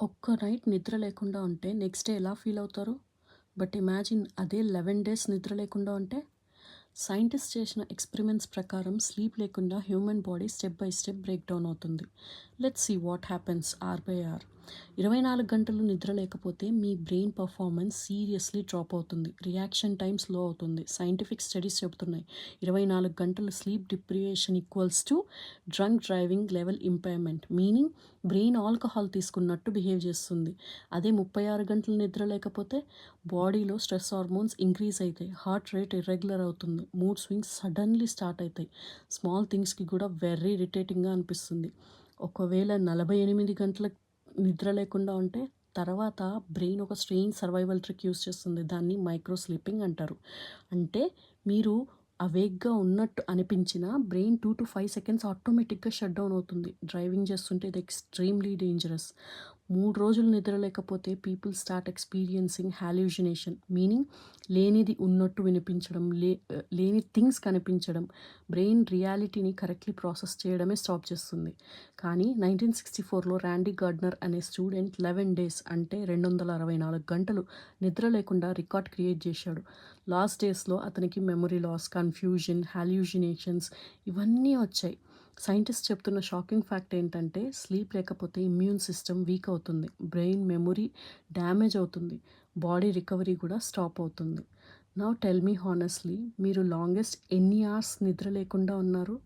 ఒక్క నైట్ నిద్ర లేకుండా ఉంటే నెక్స్ట్ డే ఎలా ఫీల్ అవుతారు? బట్ ఇమాజిన్ అదే 11 డేస్ నిద్ర లేకుండా ఉంటే? సైంటిస్ట్ చేసిన ఎక్స్పెరిమెంట్స్ ప్రకారం స్లీప్ లేకుండా human body step by step break down అవుతుంది. Let's see what happens hour by hour. 24 గంటలు నిద్ర లేకపోతే మీ బ్రెయిన్ పర్ఫార్మెన్స్ సీరియస్లీ డ్రాప్ అవుతుంది. రియాక్షన్ టైం స్లో అవుతుంది. సైంటిఫిక్ స్టడీస్ చెబుతున్నాయి 24 గంటలు sleep deprivation equals to drunk driving level impairment. Meaning brain alcohol తీసుకున్నట్టు బిహేవ్ చేస్తుంది. అదే 36 గంటలు నిద్ర లేకపోతే బాడీలో స్ట్రెస్ హార్మోన్స్ ఇంక్రీజ్ అవుతాయి, హార్ట్ రేట్ ఇర్రెగ్యులర్ అవుతుంది, మూడ్ స్వింగ్స్ సడన్లీ స్టార్ట్ అవుతాయి, స్మాల్ థింగ్స్కి కూడా వెరీ ఇరిటేటింగ్గా అనిపిస్తుంది. ఒకవేళ 48 గంటల నిద్ర లేకుండా ఉంటే తర్వాత బ్రెయిన్ ఒక స్ట్రెయిన్ సర్వైవల్ ట్రిక్ యూస్ చేస్తుంది. దాన్ని మైక్రో స్లీపింగ్ అంటారు. అంటే మీరు అవేగ్గా ఉన్నట్టు అనిపించిన బ్రెయిన్ 2 to 5 సెకండ్స్ ఆటోమేటిక్గా షట్ డౌన్ అవుతుంది. డ్రైవింగ్ చేస్తుంటే ఇది ఎక్స్ట్రీమ్లీ డేంజరస్. 3 రోజులు నిద్ర లేకపోతే people start experiencing hallucination. Meaning లేనిది ఉన్నట్టు వినిపించడం, లేని థింగ్స్ కనిపించడం, బ్రెయిన్ రియాలిటీని కరెక్ట్లీ ప్రాసెస్ చేయడమే స్టాప్ చేస్తుంది. కానీ 1964లో ర్యాండీ గార్డ్నర్ అనే స్టూడెంట్ 11 డేస్ అంటే 264 గంటలు నిద్ర లేకుండా రికార్డ్ క్రియేట్ చేశాడు. లాస్ట్ డేస్లో అతనికి మెమరీ లాస్, కన్ఫ్యూజన్, హాల్యూజినేషన్స్ ఇవన్నీ వచ్చాయి. సైంటిస్ట్ చెప్తున్న షాకింగ్ ఫ్యాక్ట్ ఏంటంటే స్లీప్ లేకపోతే ఇమ్యూన్ సిస్టమ్ వీక్ అవుతుంది, బ్రెయిన్ మెమొరీ డ్యామేజ్ అవుతుంది, బాడీ రికవరీ కూడా స్టాప్ అవుతుంది. నౌ టెల్ మీ హానెస్ట్లీ, మీరు లాంగెస్ట్ ఎన్ని అవర్స్ నిద్ర లేకుండా ఉన్నారు?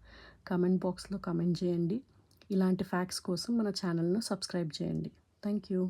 కమెంట్ బాక్స్లో కమెంట్ చేయండి. ఇలాంటి ఫ్యాక్ట్స్ కోసం మన ఛానల్ను సబ్స్క్రైబ్ చేయండి. Thank you.